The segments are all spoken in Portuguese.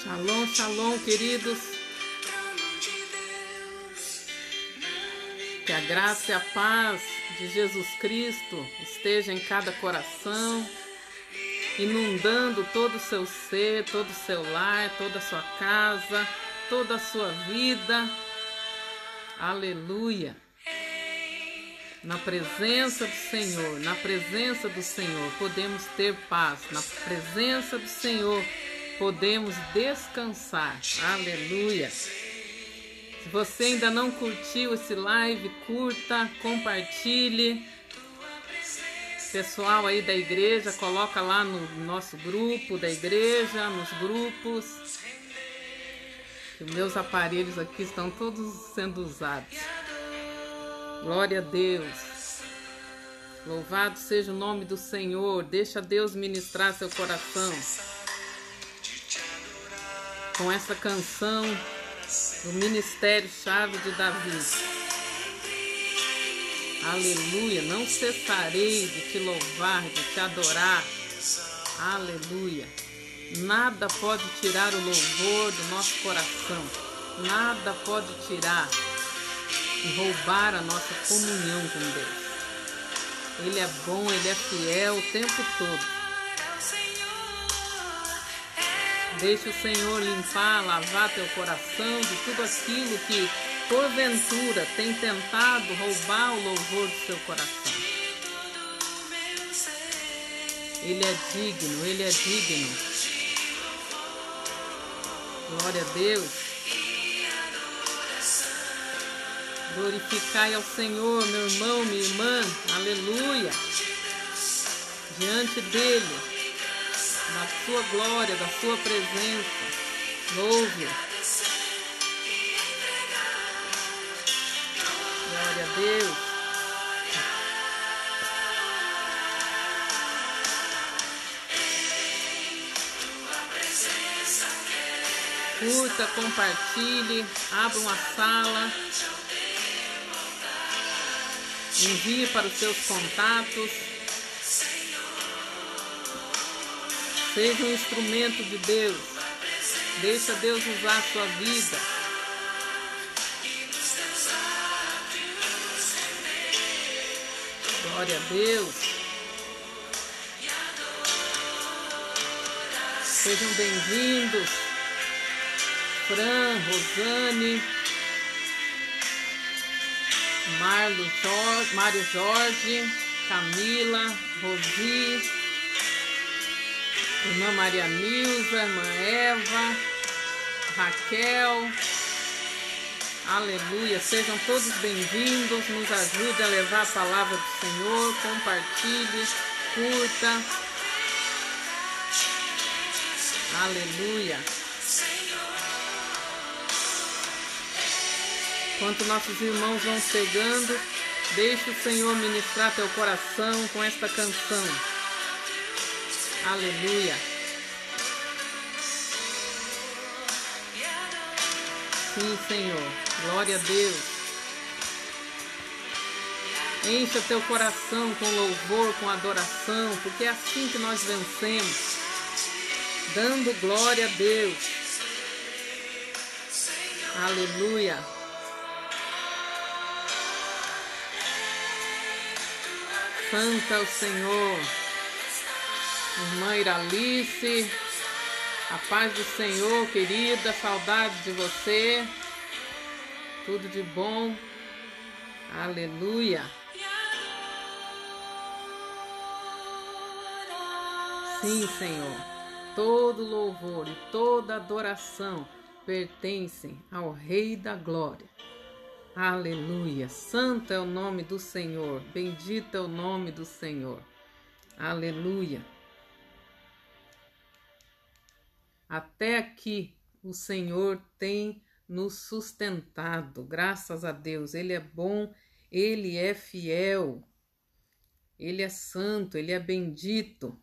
Shalom, shalom, queridos. Que a graça e a paz de Jesus Cristo esteja em cada coração, inundando todo o seu ser, todo o seu lar, toda a sua casa, toda a sua vida. Aleluia. Na presença do Senhor, podemos ter paz. Na presença do Senhor, podemos descansar. Aleluia. Se você ainda não curtiu esse live, curta, compartilhe. Pessoal aí da igreja, coloca lá no nosso grupo da igreja, nos grupos. Os meus aparelhos aqui estão todos sendo usados. Glória a Deus. Louvado seja o nome do Senhor. Deixa Deus ministrar seu coração com essa canção do Ministério Chave de Davi. Aleluia. Não cessarei de te louvar, de te adorar. Aleluia. Nada pode tirar o louvor do nosso coração. Nada pode tirar e roubar a nossa comunhão com Deus. Ele é bom, Ele é fiel o tempo todo. Deixe o Senhor limpar, lavar teu coração de tudo aquilo que, porventura, tem tentado roubar o louvor do seu coração. Ele é digno, Ele é digno. Glória a Deus. Glorificai ao Senhor, meu irmão, minha irmã. Aleluia. Diante dEle, da sua glória, da sua presença. Louve. Glória a Deus. Curta, compartilhe, abra uma sala. Envie para os seus contatos. Seja um instrumento de Deus. Deixa Deus usar a sua vida. Glória a Deus. Sejam bem-vindos. Fran, Rosane, Mário Jorge, Camila, Rosi, irmã Maria Nilza, irmã Eva, Raquel. Aleluia. Sejam todos bem-vindos. Nos ajude a levar a palavra do Senhor. Compartilhe, curta. Aleluia. Enquanto nossos irmãos vão chegando, deixe o Senhor ministrar teu coração com esta canção. Aleluia. Sim, Senhor. Glória a Deus. Encha teu coração com louvor, com adoração, porque é assim que nós vencemos. Dando glória a Deus. Aleluia. Santo é o Senhor. Irmã Iralice, a paz do Senhor, querida, saudade de você. Tudo de bom. Aleluia. Sim, Senhor. Todo louvor e toda adoração pertencem ao Rei da Glória. Aleluia. Santo é o nome do Senhor. Bendito é o nome do Senhor. Aleluia. Até aqui o Senhor tem nos sustentado. Graças a Deus. Ele é bom, Ele é fiel. Ele é santo, Ele é bendito.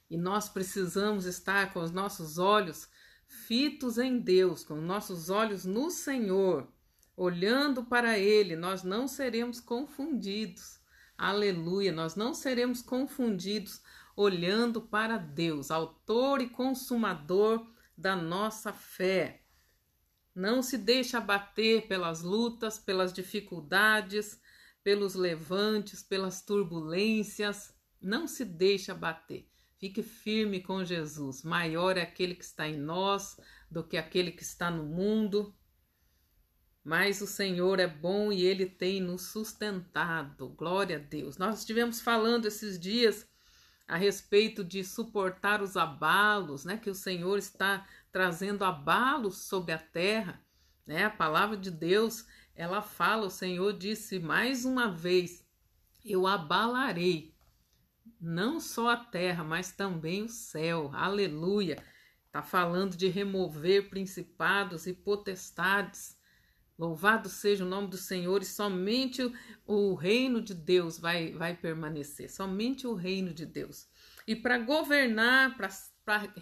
E nós precisamos estar com os nossos olhos fitos em Deus, com os nossos olhos no Senhor. Olhando para Ele, nós não seremos confundidos. Aleluia, nós não seremos confundidos olhando para Deus, autor e consumador da nossa fé. Não se deixe abater pelas lutas, pelas dificuldades, pelos levantes, pelas turbulências. Não se deixe abater. Fique firme com Jesus. Maior é aquele que está em nós do que aquele que está no mundo. Mas o Senhor é bom e Ele tem nos sustentado. Glória a Deus. Nós estivemos falando esses dias a respeito de suportar os abalos, né? Que o Senhor está trazendo abalos sobre a terra, né? A palavra de Deus, ela fala, o Senhor disse mais uma vez, eu abalarei não só a terra, mas também o céu. Aleluia! Está falando de remover principados e potestades. Louvado seja o nome do Senhor, e somente o reino de Deus vai permanecer, somente o reino de Deus. E para governar, para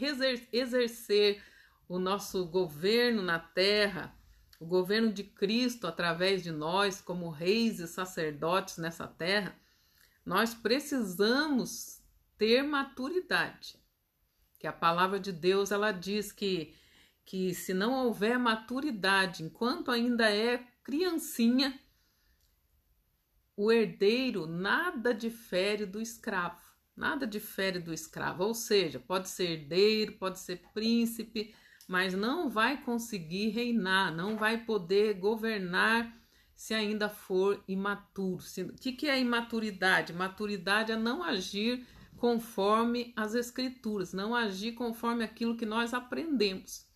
exercer o nosso governo na terra, o governo de Cristo através de nós, como reis e sacerdotes nessa terra, nós precisamos ter maturidade. Que a palavra de Deus, ela diz que se não houver maturidade, enquanto ainda é criancinha, o herdeiro nada difere do escravo, nada difere do escravo, ou seja, pode ser herdeiro, pode ser príncipe, mas não vai conseguir reinar, não vai poder governar se ainda for imaturo. O que é imaturidade? Maturidade é não agir conforme as escrituras, não agir conforme aquilo que nós aprendemos.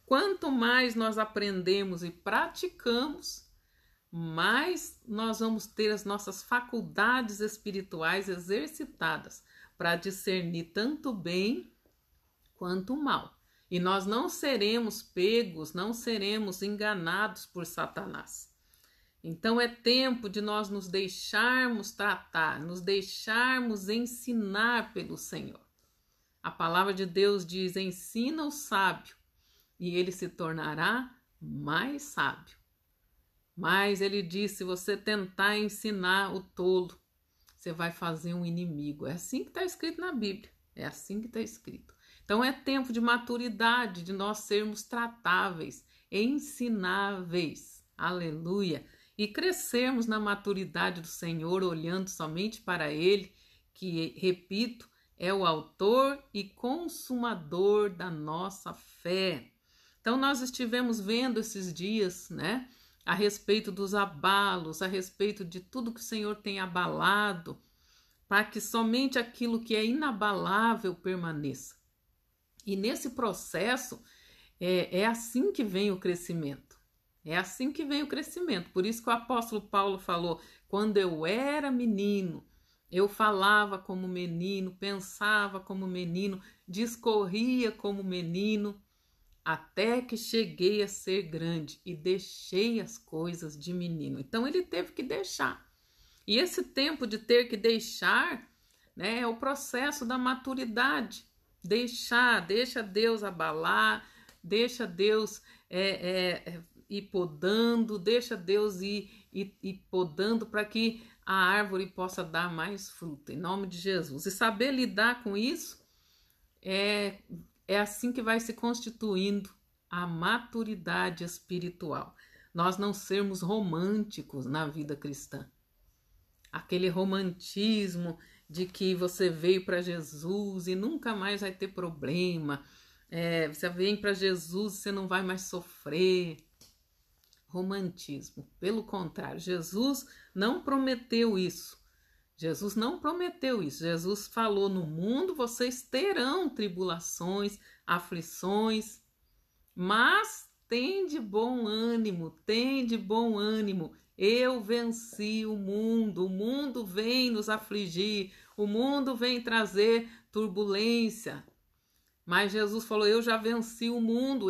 Quanto mais nós aprendemos e praticamos, mais nós vamos ter as nossas faculdades espirituais exercitadas para discernir tanto o bem quanto o mal. E nós não seremos pegos, não seremos enganados por Satanás. Então é tempo de nós nos deixarmos tratar, nos deixarmos ensinar pelo Senhor. A palavra de Deus diz, ensina o sábio, e ele se tornará mais sábio. Mas ele diz, se você tentar ensinar o tolo, você vai fazer um inimigo. É assim que está escrito na Bíblia. É assim que está escrito. Então é tempo de maturidade, de nós sermos tratáveis, ensináveis. Aleluia. E crescermos na maturidade do Senhor, olhando somente para Ele, que, repito, é o autor e consumador da nossa fé. Então, nós estivemos vendo esses dias, né, a respeito dos abalos, a respeito de tudo que o Senhor tem abalado, para que somente aquilo que é inabalável permaneça. E nesse processo, é assim que vem o crescimento. É assim que vem o crescimento. Por isso que o apóstolo Paulo falou, quando eu era menino, eu falava como menino, pensava como menino, discorria como menino, até que cheguei a ser grande e deixei as coisas de menino. Então ele teve que deixar. E esse tempo de ter que deixar, né, é o processo da maturidade. Deixa Deus abalar, deixa Deus ir podando, deixa Deus ir podando para que a árvore possa dar mais fruto, em nome de Jesus. E saber lidar com isso é assim que vai se constituindo a maturidade espiritual. Nós não sermos românticos na vida cristã. Aquele romantismo de que você veio para Jesus e nunca mais vai ter problema. Você vem para Jesus e você não vai mais sofrer. Romantismo. Pelo contrário, Jesus não prometeu isso. Jesus não prometeu isso. Jesus falou, no mundo vocês terão tribulações, aflições, mas tende bom ânimo, eu venci o mundo vem nos afligir, o mundo vem trazer turbulência, mas Jesus falou, eu já venci o mundo,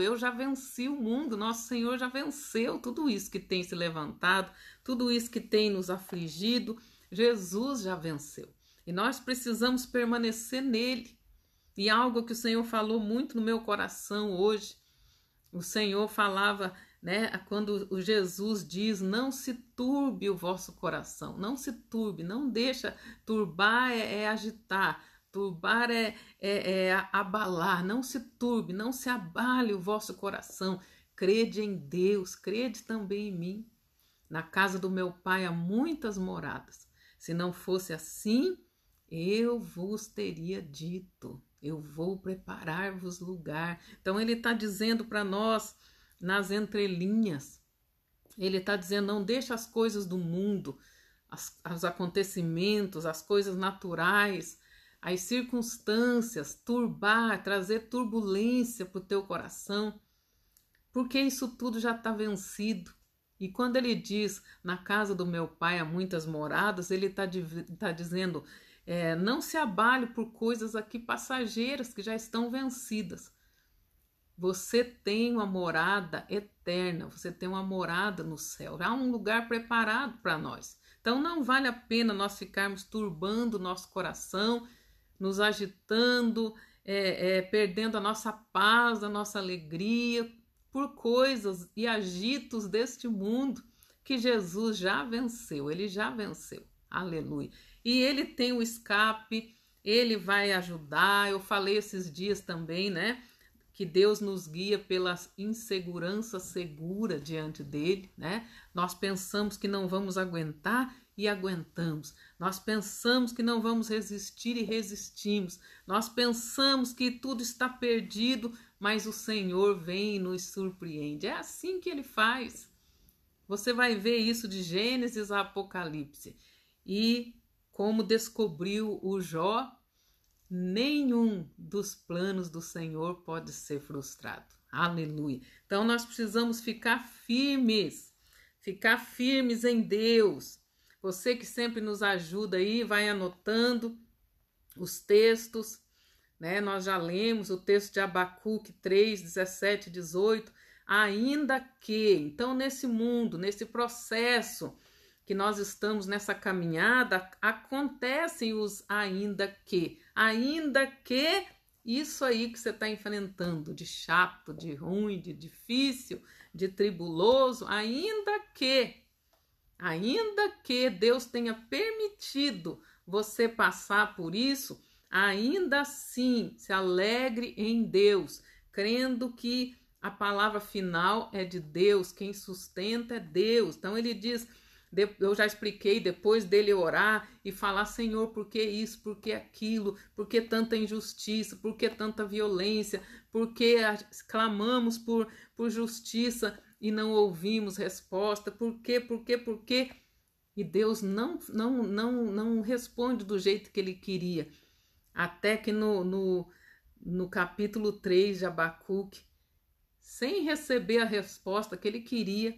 nosso Senhor já venceu tudo isso que tem se levantado, tudo isso que tem nos afligido, Jesus já venceu. E nós precisamos permanecer nele. E algo que o Senhor falou muito no meu coração hoje, o Senhor falava, né, quando o Jesus diz, não se turbe o vosso coração, não se turbe, não deixa turbar, agitar, Turbar é abalar. Não se turbe, não se abale o vosso coração. Crede em Deus, crede também em mim. Na casa do meu pai há muitas moradas. Se não fosse assim, eu vos teria dito. Eu vou preparar-vos lugar. Então ele está dizendo para nós, nas entrelinhas, ele está dizendo, não deixa as coisas do mundo, os acontecimentos, as coisas naturais, as circunstâncias, turbar, trazer turbulência para o teu coração, porque isso tudo já está vencido. E quando ele diz, na casa do meu pai há muitas moradas, ele está dizendo, não se abale por coisas aqui passageiras que já estão vencidas. Você tem uma morada eterna, você tem uma morada no céu, há um lugar preparado para nós. Então não vale a pena nós ficarmos turbando o nosso coração, nos agitando, perdendo a nossa paz, a nossa alegria, por coisas e agitos deste mundo que Jesus já venceu, ele já venceu, aleluia. E ele tem o escape, ele vai ajudar. Eu falei esses dias também, né? Que Deus nos guia pela insegurança segura diante dele, né? Nós pensamos que não vamos aguentar e aguentamos. Nós pensamos que não vamos resistir e resistimos. Nós pensamos que tudo está perdido, mas o Senhor vem e nos surpreende. É assim que ele faz. Você vai ver isso de Gênesis a Apocalipse. E como descobriu o Jó, nenhum dos planos do Senhor pode ser frustrado. Aleluia. Então nós precisamos ficar firmes em Deus. Você que sempre nos ajuda aí, vai anotando os textos, né? Nós já lemos o texto de Abacuque 3, 17 e 18. Ainda que, então nesse mundo, nesse processo que nós estamos nessa caminhada, acontecem os ainda que isso aí que você está enfrentando, de chato, de ruim, de difícil, de tribuloso, ainda que Deus tenha permitido você passar por isso, ainda assim se alegre em Deus, crendo que a palavra final é de Deus, quem sustenta é Deus. Então ele diz, eu já expliquei, depois dele orar e falar, Senhor, por que isso, por que aquilo, por que tanta injustiça, por que tanta violência, por que clamamos por justiça e não ouvimos resposta, por quê? E Deus não responde do jeito que ele queria. Até que no capítulo 3 de Abacuque, sem receber a resposta que ele queria,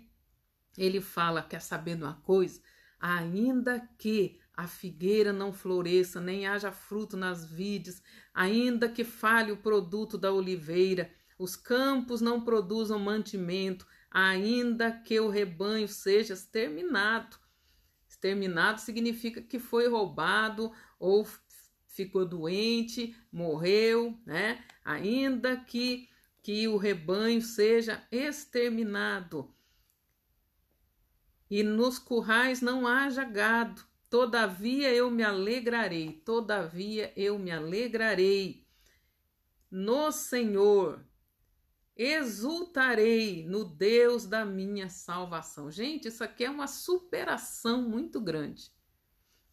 ele fala, quer saber de uma coisa? Ainda que a figueira não floresça, nem haja fruto nas vides, ainda que falhe o produto da oliveira, os campos não produzam mantimento, ainda que o rebanho seja exterminado. Exterminado significa que foi roubado ou ficou doente, morreu, né? Ainda que o rebanho seja exterminado e nos currais não haja gado, todavia eu me alegrarei no Senhor, exultarei no Deus da minha salvação. Gente, isso aqui é uma superação muito grande.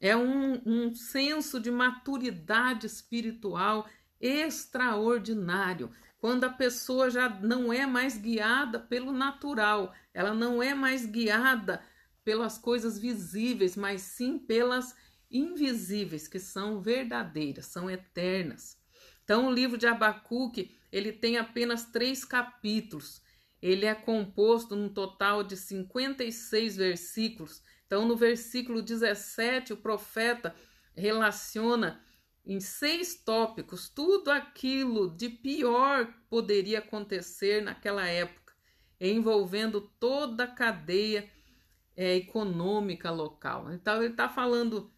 É um senso de maturidade espiritual extraordinário. Quando a pessoa já não é mais guiada pelo natural, ela não é mais guiada pelas coisas visíveis, mas sim pelas invisíveis, que são verdadeiras, são eternas. Então, o livro de Abacuque, ele tem apenas 3 capítulos. Ele é composto num total de 56 versículos. Então, no versículo 17, o profeta relaciona em 6 tópicos tudo aquilo de pior poderia acontecer naquela época, envolvendo toda a cadeia econômica local. Então ele está falando,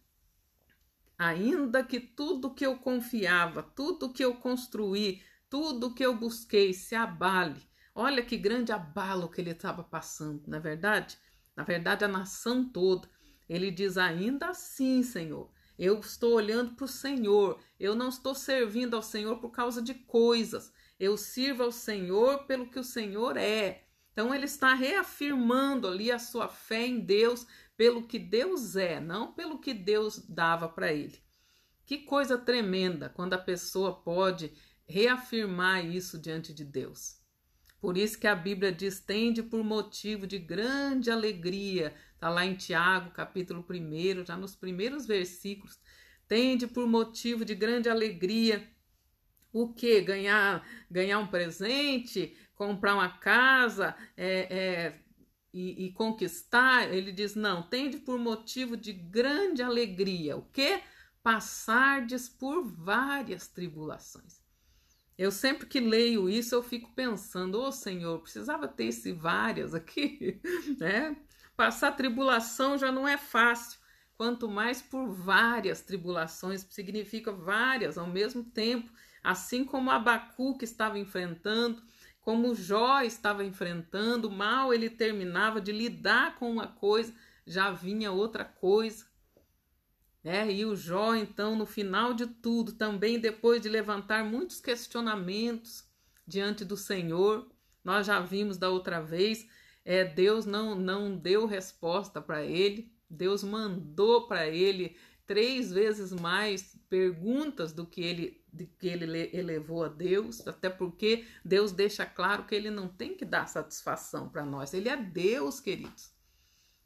ainda que tudo que eu confiava, tudo que eu construí, tudo que eu busquei se abale. Olha que grande abalo que ele estava passando, não é verdade? Na verdade, a nação toda. Ele diz, ainda assim, Senhor, Eu estou olhando para o Senhor. Eu não estou servindo ao Senhor por causa de coisas. Eu sirvo ao Senhor pelo que o Senhor é. Então ele está reafirmando ali a sua fé em Deus pelo que Deus é, não pelo que Deus dava para ele. Que coisa tremenda quando a pessoa pode reafirmar isso diante de Deus. Por isso que a Bíblia diz: tende por motivo de grande alegria. Está lá em Tiago, capítulo 1, já nos primeiros versículos. Tende por motivo de grande alegria. O que? Ganhar um presente, comprar uma casa e conquistar? Ele diz: não, tende por motivo de grande alegria. O que? Passardes por várias tribulações. Eu sempre que leio isso, eu fico pensando: ô Senhor, precisava ter esse várias aqui, né? Passar tribulação já não é fácil, quanto mais por várias tribulações, significa várias ao mesmo tempo, assim como Abacuque estava enfrentando, como Jó estava enfrentando, mal ele terminava de lidar com uma coisa, já vinha outra coisa. E o Jó, então, no final de tudo, também depois de levantar muitos questionamentos diante do Senhor, nós já vimos da outra vez, Deus não deu resposta para ele, Deus mandou para ele 3 vezes mais perguntas do que ele elevou a Deus, até porque Deus deixa claro que ele não tem que dar satisfação para nós, ele é Deus, queridos.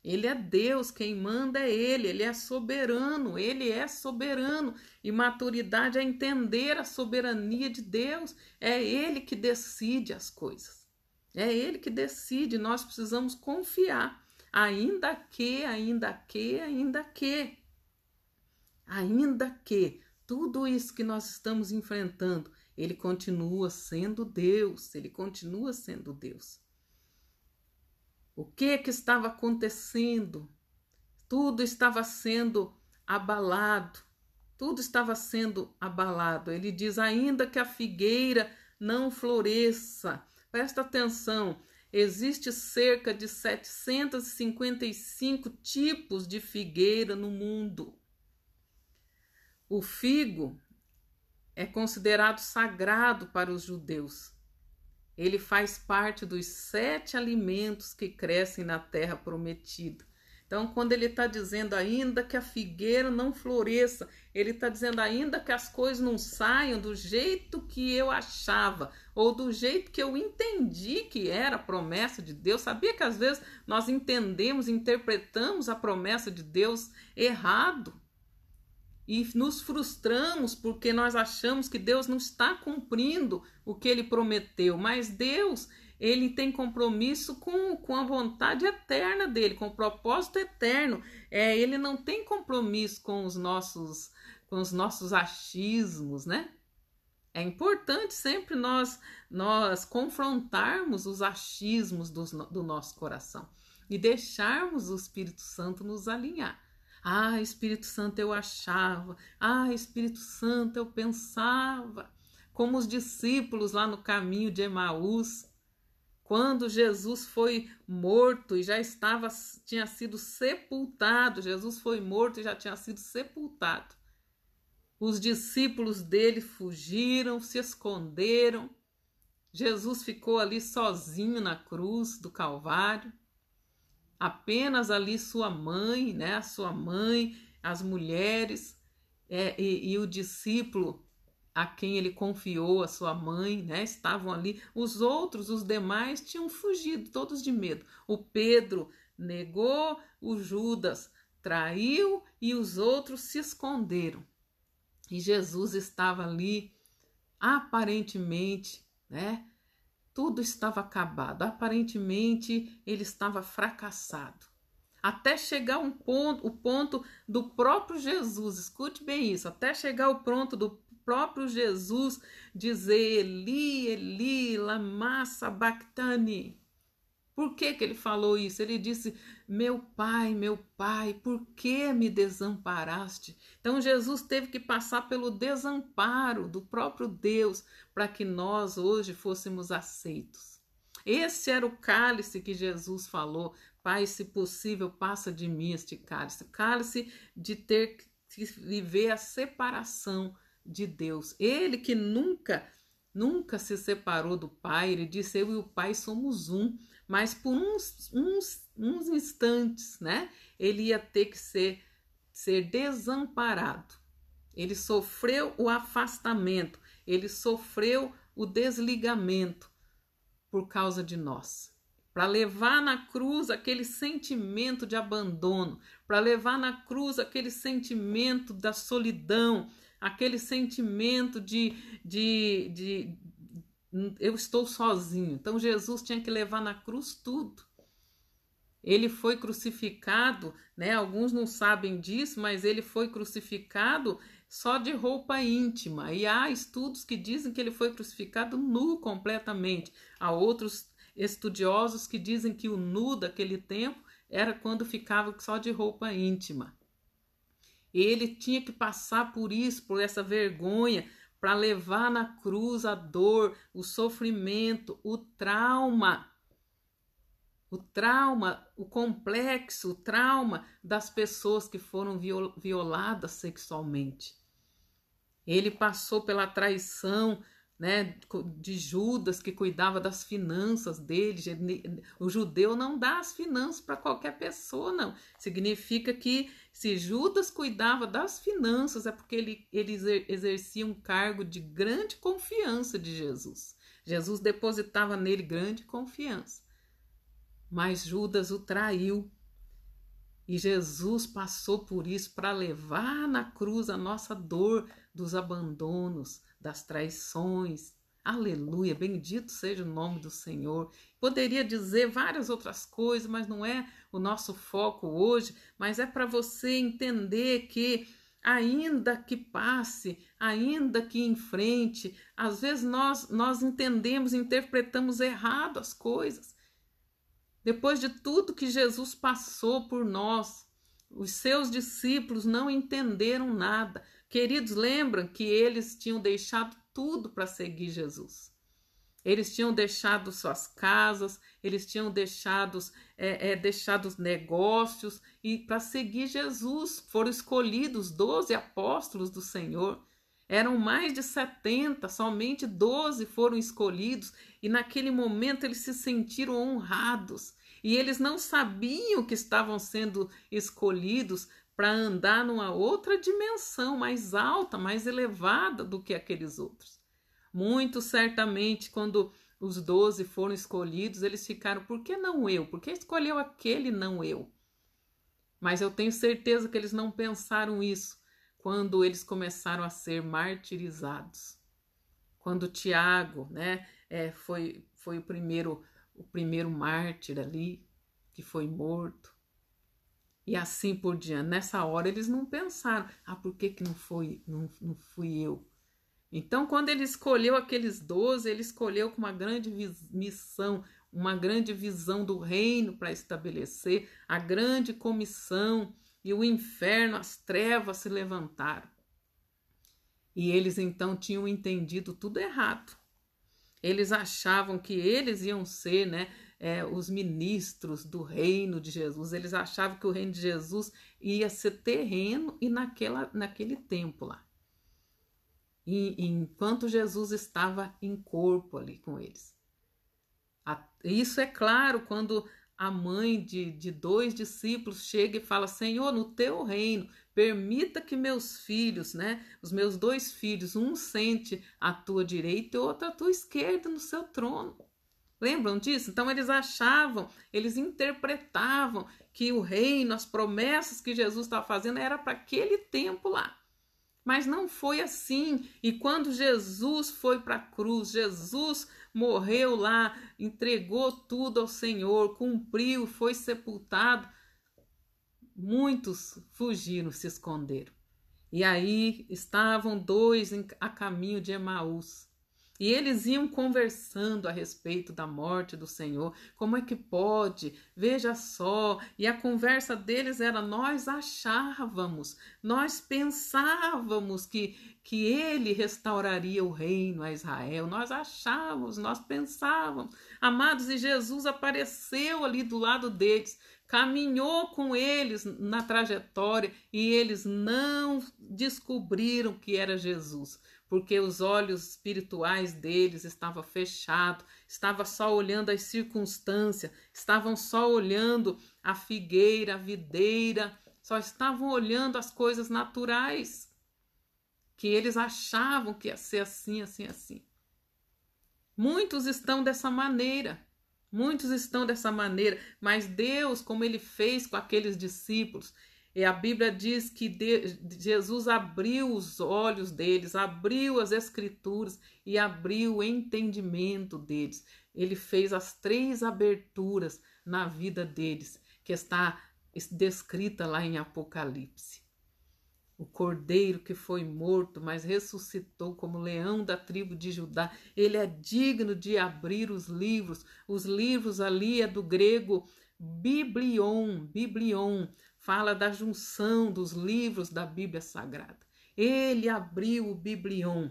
Ele é Deus, quem manda é ele é soberano, e maturidade é entender a soberania de Deus, é ele que decide as coisas, é ele que decide, nós precisamos confiar, ainda que tudo isso que nós estamos enfrentando, ele continua sendo Deus, O que estava acontecendo? Tudo estava sendo abalado. Ele diz: ainda que a figueira não floresça. Presta atenção, existe cerca de 755 tipos de figueira no mundo. O figo é considerado sagrado para os judeus. Ele faz parte dos 7 alimentos que crescem na terra prometida. Então, quando ele está dizendo ainda que a figueira não floresça, ele está dizendo ainda que as coisas não saiam do jeito que eu achava, ou do jeito que eu entendi que era a promessa de Deus. Sabia que às vezes nós interpretamos a promessa de Deus errado? E nos frustramos porque nós achamos que Deus não está cumprindo o que ele prometeu. Mas Deus, ele tem compromisso com a vontade eterna dele, com o propósito eterno. Ele não tem compromisso com os nossos achismos, né? É importante sempre nós confrontarmos os achismos do nosso coração e deixarmos o Espírito Santo nos alinhar. Espírito Santo, eu achava. Espírito Santo, eu pensava. Como os discípulos lá no caminho de Emaús, quando Jesus foi morto e tinha sido sepultado. Jesus foi morto e já tinha sido sepultado. Os discípulos dele fugiram, se esconderam. Jesus ficou ali sozinho na cruz do Calvário. Apenas ali sua mãe, né? Sua mãe, as mulheres e o discípulo a quem ele confiou a sua mãe, né? Estavam ali. Os demais tinham fugido, todos de medo. O Pedro negou, o Judas traiu e os outros se esconderam. E Jesus estava ali, aparentemente, né? Tudo estava acabado, aparentemente ele estava fracassado. Até chegar o ponto do próprio Jesus, escute bem isso, até chegar o ponto do próprio Jesus dizer: Eli, Eli, lama sabachthani. Por que ele falou isso? Ele disse: meu pai, por que me desamparaste? Então Jesus teve que passar pelo desamparo do próprio Deus para que nós hoje fôssemos aceitos. Esse era o cálice que Jesus falou: Pai, se possível, passa de mim este cálice. O cálice de ter viver a separação de Deus. Ele que nunca se separou do Pai, ele disse: eu e o Pai somos um. Mas por uns instantes, né? Ele ia ter que ser desamparado. Ele sofreu o afastamento, ele sofreu o desligamento por causa de nós. Para levar na cruz aquele sentimento de abandono, para levar na cruz aquele sentimento da solidão, aquele sentimento de eu estou sozinho. Então Jesus tinha que levar na cruz tudo. Ele foi crucificado, né? Alguns não sabem disso, mas ele foi crucificado só de roupa íntima. E há estudos que dizem que ele foi crucificado nu completamente. Há outros estudiosos que dizem que o nu daquele tempo era quando ficava só de roupa íntima. Ele tinha que passar por isso, por essa vergonha, para levar na cruz a dor, o sofrimento, o trauma, o complexo, o trauma das pessoas que foram violadas sexualmente. Ele passou pela traição, né, de Judas, que cuidava das finanças dele. O judeu não dá as finanças para qualquer pessoa, não. Significa que se Judas cuidava das finanças é porque ele exercia um cargo de grande confiança de Jesus. Jesus depositava nele grande confiança. Mas Judas o traiu. E Jesus passou por isso para levar na cruz a nossa dor dos abandonos, das traições. Aleluia, bendito seja o nome do Senhor. Poderia dizer várias outras coisas, mas não é o nosso foco hoje, mas é para você entender que ainda que passe, ainda que enfrente, às vezes nós entendemos, interpretamos errado as coisas. Depois de tudo que Jesus passou por nós, os seus discípulos não entenderam nada. Queridos, lembram que eles tinham deixado tudo para seguir Jesus. Eles tinham deixado suas casas, eles tinham deixado negócios e para seguir Jesus. Foram escolhidos 12 apóstolos do Senhor. Eram mais de 70, somente 12 foram escolhidos e naquele momento eles se sentiram honrados. E eles não sabiam que estavam sendo escolhidos para andar numa outra dimensão mais alta, mais elevada do que aqueles outros. Muito certamente, quando os 12 foram escolhidos, eles ficaram: por que não eu? Por que escolheu aquele, não eu? Mas eu tenho certeza que eles não pensaram isso quando eles começaram a ser martirizados. Quando Tiago, né, foi o primeiro mártir ali, que foi morto. E assim por diante. Nessa hora eles não pensaram: por que não fui eu? Então, quando ele escolheu aqueles 12, ele escolheu com uma grande missão, uma grande visão do reino para estabelecer, a grande comissão, e o inferno, as trevas se levantaram. E eles então tinham entendido tudo errado. Eles achavam que eles iam ser, né, os ministros do reino de Jesus. Eles achavam que o reino de Jesus ia ser terreno e naquele tempo lá. E enquanto Jesus estava em corpo ali com eles. Isso é claro quando a mãe de 2 discípulos chega e fala: Senhor, no teu reino, permita que meus filhos, né, os meus 2 filhos, um sente à tua direita e outro à tua esquerda no seu trono. Lembram disso? Então eles achavam, eles interpretavam que o reino, as promessas que Jesus estava fazendo era para aquele tempo lá. Mas não foi assim. E quando Jesus foi para a cruz, Jesus morreu lá, entregou tudo ao Senhor, cumpriu, foi sepultado, muitos fugiram, se esconderam. E aí estavam 2 a caminho de Emaús. E eles iam conversando a respeito da morte do Senhor. Como é que pode? Veja só. E a conversa deles era: nós achávamos, nós pensávamos que ele restauraria o reino a Israel. Nós achávamos, nós pensávamos. Amados, e Jesus apareceu ali do lado deles, caminhou com eles na trajetória e eles não descobriram que era Jesus, porque os olhos espirituais deles estavam fechados, estavam só olhando as circunstâncias, estavam só olhando a figueira, a videira, só estavam olhando as coisas naturais, que eles achavam que ia ser assim, assim, assim. Muitos estão dessa maneira, mas Deus, como ele fez com aqueles discípulos, e a Bíblia diz que Jesus abriu os olhos deles, abriu as escrituras e abriu o entendimento deles. Ele fez as 3 aberturas na vida deles, que está descrita lá em Apocalipse. O cordeiro que foi morto, mas ressuscitou como leão da tribo de Judá. Ele é digno de abrir os livros. Os livros ali é do grego biblion, fala da junção dos livros da Bíblia Sagrada. Ele abriu o biblion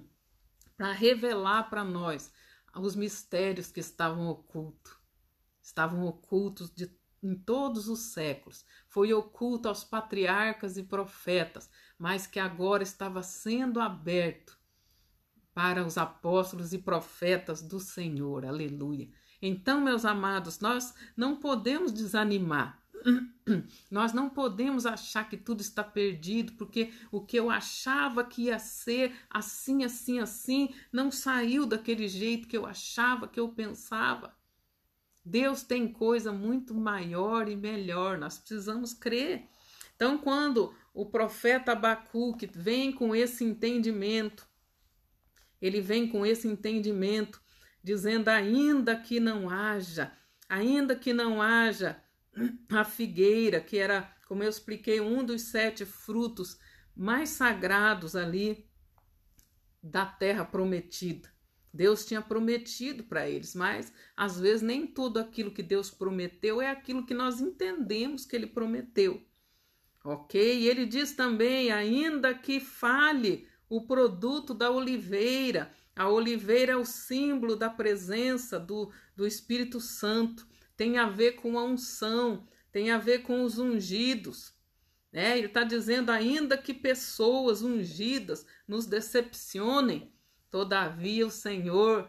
para revelar para nós os mistérios que estavam ocultos em todos os séculos. Foi oculto aos patriarcas e profetas, mas que agora estava sendo aberto para os apóstolos e profetas do Senhor. Aleluia. Então, meus amados, nós não podemos desanimar. Nós não podemos achar que tudo está perdido, porque o que eu achava que ia ser assim, assim, assim, não saiu daquele jeito que eu achava, que eu pensava. Deus tem coisa muito maior e melhor, nós precisamos crer. Então, quando o profeta Abacuque vem com esse entendimento, ele vem com esse entendimento, dizendo: ainda que não haja a figueira, que era, como eu expliquei, um dos 7 frutos mais sagrados ali da terra prometida. Deus tinha prometido para eles, mas às vezes nem tudo aquilo que Deus prometeu é aquilo que nós entendemos que ele prometeu. Ok? E ele diz também: ainda que fale o produto da oliveira. A oliveira é o símbolo da presença do Espírito Santo. Tem a ver com a unção, tem a ver com os ungidos. Ele está dizendo: ainda que pessoas ungidas nos decepcionem, todavia o Senhor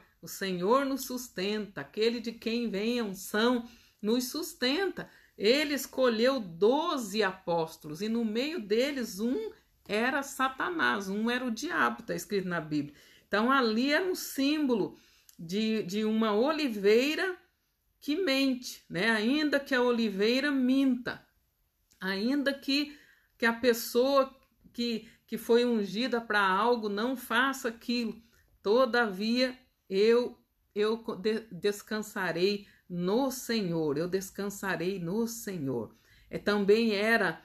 nos sustenta. Aquele de quem vem a unção nos sustenta. Ele escolheu 12 apóstolos e no meio deles um era Satanás, um era o diabo, está escrito na Bíblia. Então ali era um símbolo de uma oliveira que mente, né? Ainda que a oliveira minta, ainda que a pessoa que foi ungida para algo não faça aquilo, todavia eu descansarei no Senhor, eu descansarei no Senhor. Também era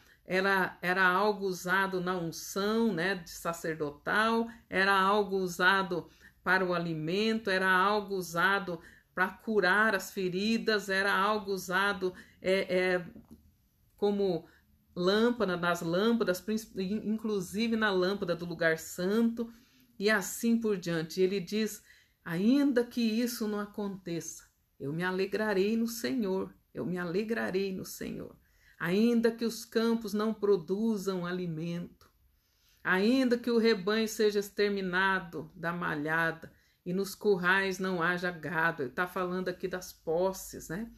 algo usado na unção, né, de sacerdotal, era algo usado para o alimento, era algo usado para curar as feridas, era algo usado como lâmpada, nas lâmpadas, inclusive na lâmpada do lugar santo, e assim por diante. Ele diz: ainda que isso não aconteça, eu me alegrarei no Senhor, eu me alegrarei no Senhor. Ainda que os campos não produzam alimento, ainda que o rebanho seja exterminado da malhada e nos currais não haja gado. Ele está falando aqui das posses, né?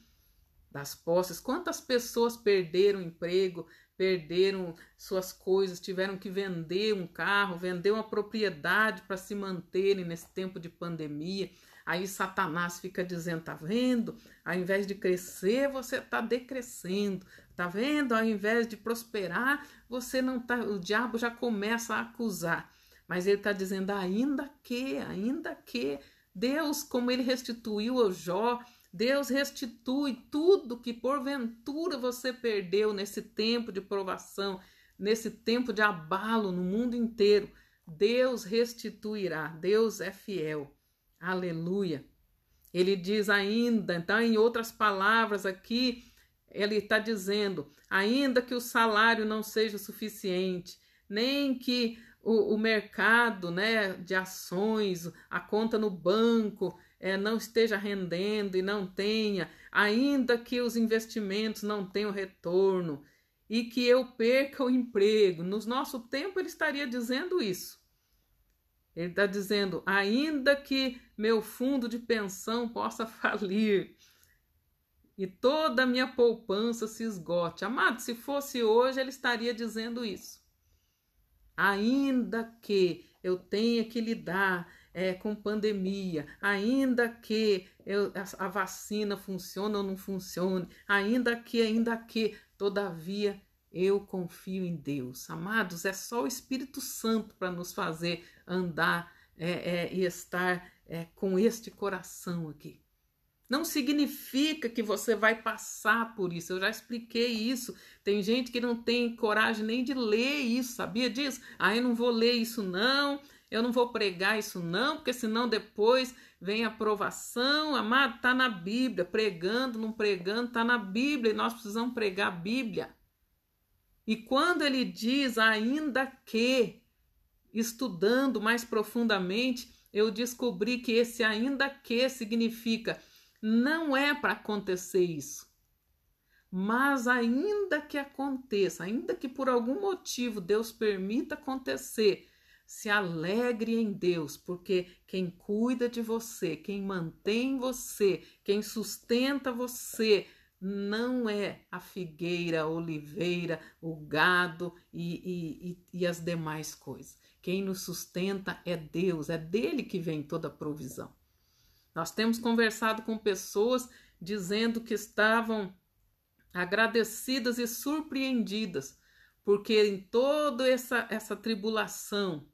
Das posses. Quantas pessoas perderam emprego, perderam suas coisas, tiveram que vender um carro, vender uma propriedade para se manterem nesse tempo de pandemia. Aí Satanás fica dizendo: tá vendo? Ao invés de crescer, você está decrescendo. Tá vendo? Ao invés de prosperar, você não tá. O diabo já começa a acusar. Mas ele está dizendo: ainda que Deus, como ele restituiu ao Jó, Deus restitui tudo que porventura você perdeu nesse tempo de provação, nesse tempo de abalo no mundo inteiro. Deus restituirá. Deus é fiel. Aleluia. Ele diz ainda, então, em outras palavras aqui, ele está dizendo, ainda que o salário não seja suficiente, nem que o mercado, né, de ações, a conta no banco não esteja rendendo e não tenha, ainda que os investimentos não tenham retorno e que eu perca o emprego. No nosso tempo ele estaria dizendo isso. Ele está dizendo, ainda que meu fundo de pensão possa falir e toda a minha poupança se esgote. Amado, se fosse hoje, ele estaria dizendo isso. Ainda que eu tenha que lidar com pandemia, ainda que a vacina funcione ou não funcione, ainda que, todavia, eu confio em Deus. Amados, é só o Espírito Santo para nos fazer andar e estar com este coração aqui. Não significa que você vai passar por isso. Eu já expliquei isso. Tem gente que não tem coragem nem de ler isso, sabia disso? Eu não vou ler isso não, eu não vou pregar isso não, porque senão depois vem a provação. Amado, está na Bíblia, pregando, não pregando, está na Bíblia e nós precisamos pregar a Bíblia. E quando ele diz, ainda que, estudando mais profundamente, eu descobri que esse ainda que significa não é para acontecer isso. Mas ainda que aconteça, ainda que por algum motivo Deus permita acontecer, se alegre em Deus, porque quem cuida de você, quem mantém você, quem sustenta você, não é a figueira, a oliveira, o gado e as demais coisas. Quem nos sustenta é Deus, é dele que vem toda a provisão. Nós temos conversado com pessoas dizendo que estavam agradecidas e surpreendidas, porque em toda essa tribulação,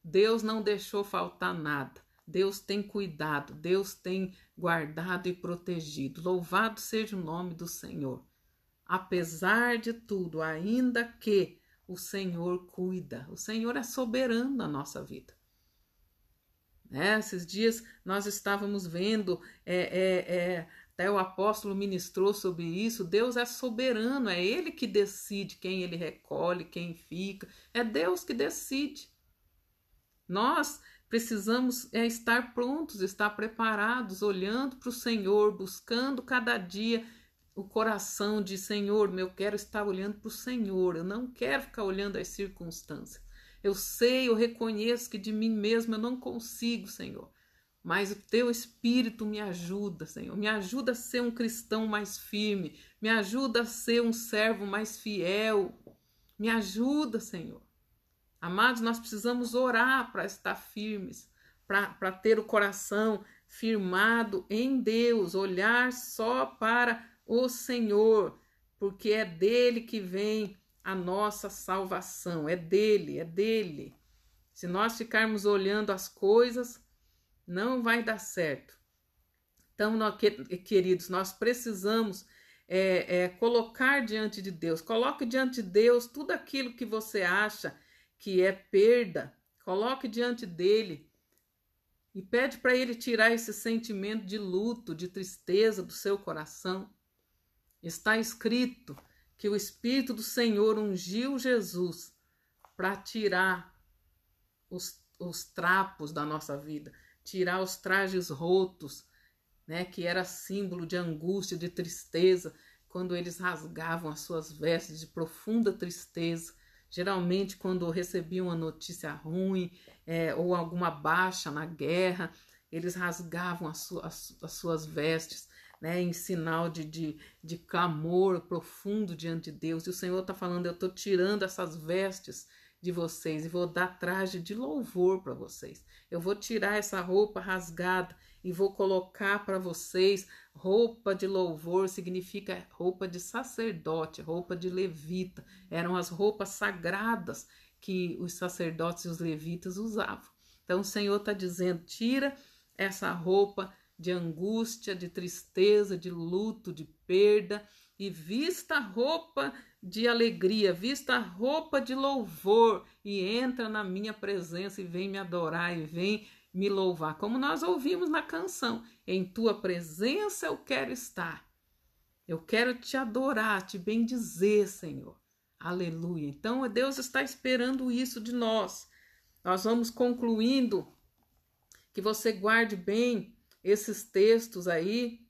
Deus não deixou faltar nada. Deus tem cuidado, Deus tem guardado e protegido. Louvado seja o nome do Senhor. Apesar de tudo, ainda que o Senhor cuida, o Senhor é soberano na nossa vida. Esses dias nós estávamos vendo, até o apóstolo ministrou sobre isso. Deus é soberano, é Ele que decide quem Ele recolhe, quem fica, é Deus que decide. Nós precisamos estar prontos, estar preparados, olhando para o Senhor, buscando cada dia o coração de Senhor, eu quero estar olhando para o Senhor, eu não quero ficar olhando as circunstâncias. Eu sei, eu reconheço que de mim mesmo eu não consigo, Senhor. Mas o teu Espírito me ajuda, Senhor. Me ajuda a ser um cristão mais firme. Me ajuda a ser um servo mais fiel. Me ajuda, Senhor. Amados, nós precisamos orar para estar firmes, para ter o coração firmado em Deus, olhar só para o Senhor, porque é dele que vem a nossa salvação, é dele, é dele. Se nós ficarmos olhando as coisas, não vai dar certo. Então, queridos, nós precisamos colocar diante de Deus. Coloque diante de Deus tudo aquilo que você acha que é perda. Coloque diante dele e pede para ele tirar esse sentimento de luto, de tristeza do seu coração. Está escrito que o Espírito do Senhor ungiu Jesus para tirar os trapos da nossa vida, tirar os trajes rotos, né, que era símbolo de angústia, de tristeza, quando eles rasgavam as suas vestes de profunda tristeza, geralmente quando recebiam uma notícia ruim ou alguma baixa na guerra, eles rasgavam as suas vestes, né, em sinal de clamor profundo diante de Deus. E o Senhor está falando, eu estou tirando essas vestes de vocês e vou dar traje de louvor para vocês. Eu vou tirar essa roupa rasgada e vou colocar para vocês roupa de louvor. Significa roupa de sacerdote, roupa de levita. Eram as roupas sagradas que os sacerdotes e os levitas usavam. Então o Senhor está dizendo, tira essa roupa de angústia, de tristeza, de luto, de perda, e vista a roupa de alegria, vista a roupa de louvor, e entra na minha presença e vem me adorar, e vem me louvar, como nós ouvimos na canção. Em tua presença eu quero estar. Eu quero te adorar, te bendizer, Senhor. Aleluia. Então, Deus está esperando isso de nós. Nós vamos concluindo, que você guarde bem esses textos aí,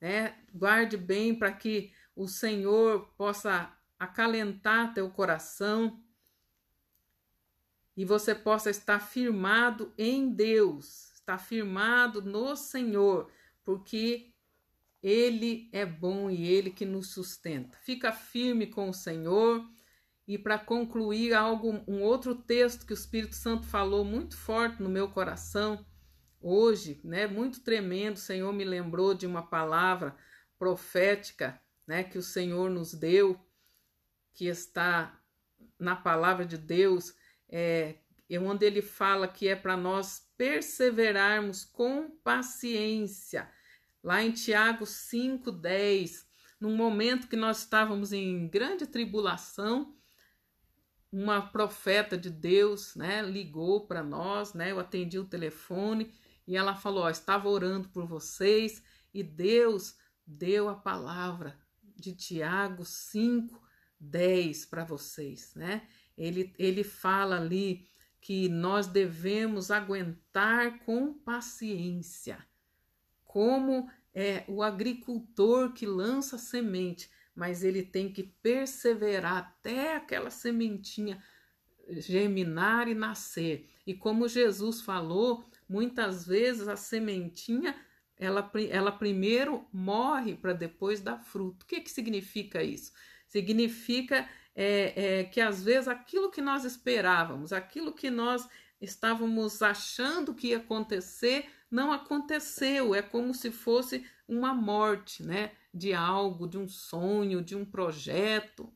né? Guarde bem para que o Senhor possa acalentar teu coração e você possa estar firmado em Deus, estar firmado no Senhor, porque Ele é bom e Ele que nos sustenta. Fica firme com o Senhor. E para concluir, um outro texto que o Espírito Santo falou muito forte no meu coração hoje, né, muito tremendo. O Senhor me lembrou de uma palavra profética, né, que o Senhor nos deu, que está na palavra de Deus, onde ele fala que é para nós perseverarmos com paciência. Lá em Tiago 5:10, num momento que nós estávamos em grande tribulação, uma profeta de Deus, né, ligou para nós, né, eu atendi o telefone e ela falou, estava orando por vocês e Deus deu a palavra de Tiago 5:10 para vocês, né? Ele fala ali que nós devemos aguentar com paciência, como o agricultor que lança semente, mas ele tem que perseverar até aquela sementinha germinar e nascer. E como Jesus falou, muitas vezes a sementinha, ela primeiro morre para depois dar fruto. O que significa isso? Significa que às vezes aquilo que nós esperávamos, aquilo que nós estávamos achando que ia acontecer, não aconteceu. É como se fosse uma morte, né? De algo, de um sonho, de um projeto.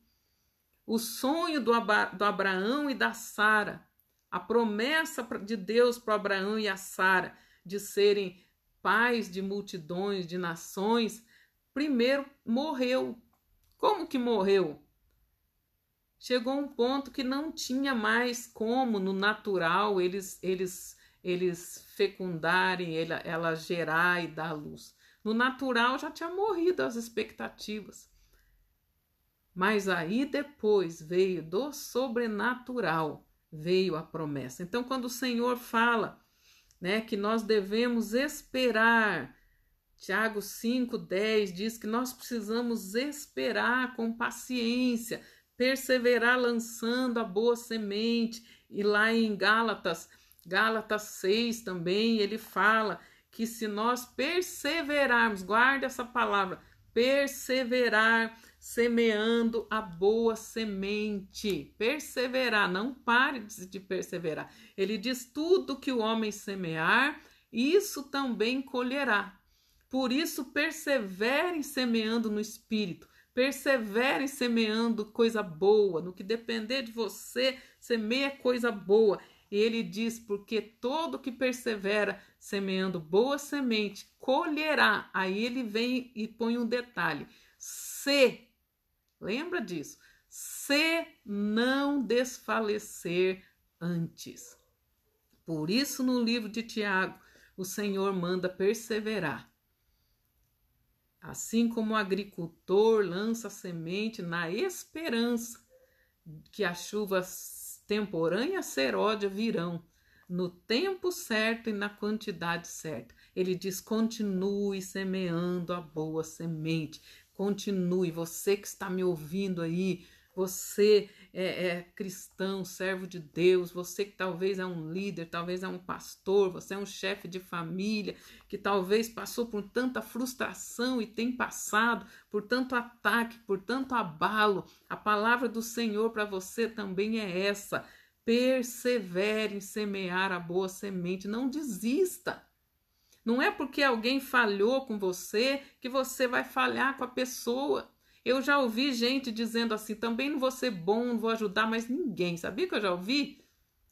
O sonho do Abraão e da Sara, a promessa de Deus para Abraão e a Sara de serem pais de multidões, de nações, primeiro morreu. Como que morreu? Chegou um ponto que não tinha mais como, no natural, eles fecundarem, ela gerar e dar luz. No natural já tinha morrido as expectativas. Mas aí depois veio do sobrenatural, veio a promessa. Então, quando o Senhor fala, né, que nós devemos esperar, Tiago 5:10 diz que nós precisamos esperar com paciência, perseverar lançando a boa semente. E lá em Gálatas 6 também, ele fala que se nós perseverarmos, guarda essa palavra, perseverar, semeando a boa semente. Perseverar, não pare de perseverar. Ele diz, tudo que o homem semear, isso também colherá. Por isso, perseverem semeando no Espírito. Perseverem semeando coisa boa. No que depender de você, semeia coisa boa. E ele diz, porque todo que persevera semeando boa semente, colherá. Aí ele vem e põe um detalhe. Lembra disso? Se não desfalecer antes. Por isso, no livro de Tiago, o Senhor manda perseverar. Assim como o agricultor lança semente na esperança que as chuvas temporânea seródia virão no tempo certo e na quantidade certa. Ele diz, continue semeando a boa semente, continue. Você que está me ouvindo aí, você é cristão, servo de Deus, você que talvez é um líder, talvez é um pastor, você é um chefe de família, que talvez passou por tanta frustração e tem passado por tanto ataque, por tanto abalo. A palavra do Senhor para você também é essa: persevere em semear a boa semente, não desista. Não é porque alguém falhou com você que você vai falhar com a pessoa. Eu já ouvi gente dizendo assim, também não vou ser bom, não vou ajudar mais ninguém. Sabia que eu já ouvi?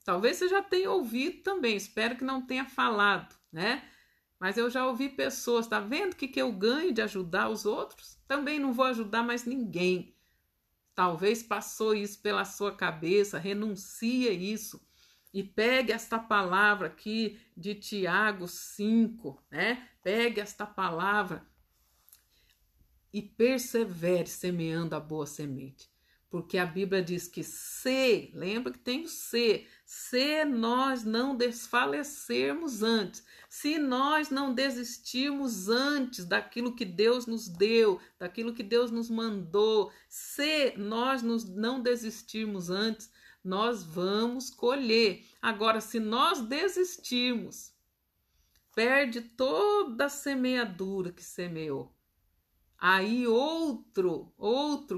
Talvez você já tenha ouvido também, espero que não tenha falado, né? Mas eu já ouvi pessoas, tá vendo o que eu ganho de ajudar os outros? Também não vou ajudar mais ninguém. Talvez passou isso pela sua cabeça, renuncia isso. E pegue esta palavra aqui de Tiago 5, né? Pegue esta palavra e persevere semeando a boa semente. Porque a Bíblia diz que lembra que tem o se nós não desfalecermos antes, se nós não desistirmos antes daquilo que Deus nos deu, daquilo que Deus nos mandou, se nós não desistirmos antes, nós vamos colher. Agora, se nós desistirmos, perde toda a semeadura que semeou. Aí outro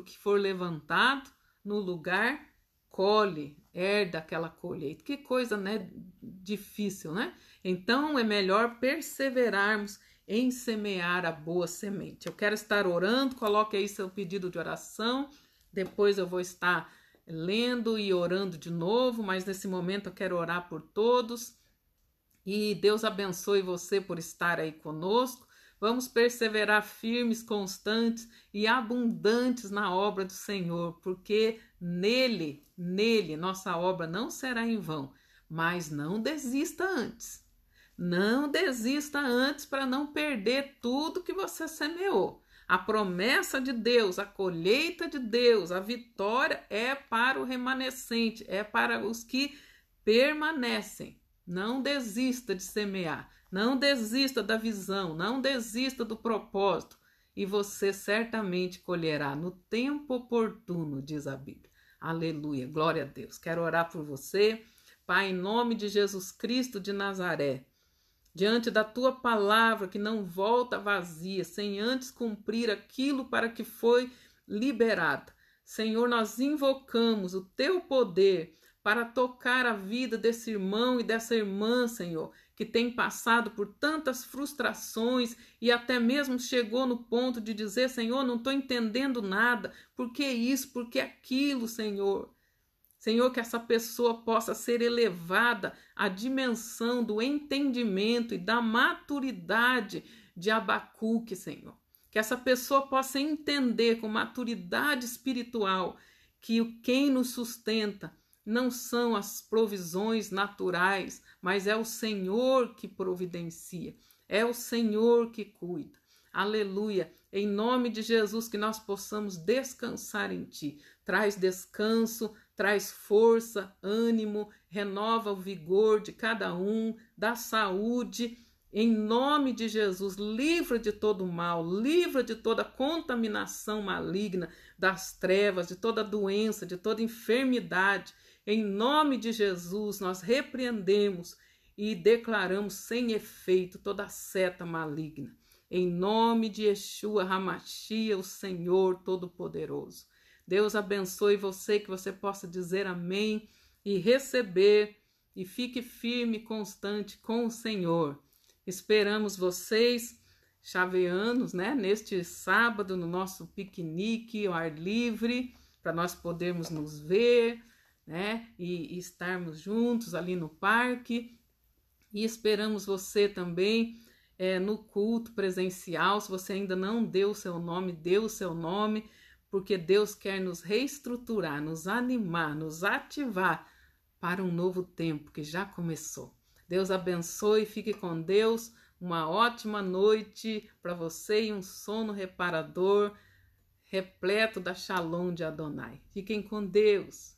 que for levantado no lugar, colhe, herda aquela colheita. Que coisa, né? Difícil, né? Então é melhor perseverarmos em semear a boa semente. Eu quero estar orando, coloque aí seu pedido de oração, depois eu vou estar lendo e orando de novo, mas nesse momento eu quero orar por todos. E Deus abençoe você por estar aí conosco. Vamos perseverar firmes, constantes e abundantes na obra do Senhor, porque nele, nossa obra não será em vão. Mas não desista antes. Não desista antes para não perder tudo que você semeou. A promessa de Deus, a colheita de Deus, a vitória é para o remanescente, é para os que permanecem. Não desista de semear, não desista da visão, não desista do propósito, e você certamente colherá no tempo oportuno, diz a Bíblia. Aleluia, glória a Deus. Quero orar por você, Pai, em nome de Jesus Cristo de Nazaré, diante da tua palavra que não volta vazia, sem antes cumprir aquilo para que foi liberada. Senhor, nós invocamos o teu poder para tocar a vida desse irmão e dessa irmã, Senhor, que tem passado por tantas frustrações e até mesmo chegou no ponto de dizer, Senhor, não estou entendendo nada, por que isso, por que aquilo, Senhor? Senhor, que essa pessoa possa ser elevada à dimensão do entendimento e da maturidade de Abacuque, Senhor. Que essa pessoa possa entender com maturidade espiritual que quem nos sustenta não são as provisões naturais, mas é o Senhor que providencia, é o Senhor que cuida. Aleluia! Em nome de Jesus, que nós possamos descansar em Ti. Traz descanso, traz força, ânimo, renova o vigor de cada um, dá saúde. Em nome de Jesus, livra de todo mal, livra de toda contaminação maligna, das trevas, de toda doença, de toda enfermidade. Em nome de Jesus, nós repreendemos e declaramos sem efeito toda seta maligna. Em nome de Yeshua HaMashiach, o Senhor Todo-Poderoso. Deus abençoe você, que você possa dizer amém e receber, e fique firme e constante com o Senhor. Esperamos vocês, chaveanos, né, neste sábado, no nosso piquenique ao ar livre, para nós podermos nos ver, né, e estarmos juntos ali no parque. E esperamos você também no culto presencial. Se você ainda não deu o seu nome, dê o seu nome, porque Deus quer nos reestruturar, nos animar, nos ativar para um novo tempo que já começou. Deus abençoe, fique com Deus, uma ótima noite para você e um sono reparador, repleto da Shalom de Adonai. Fiquem com Deus.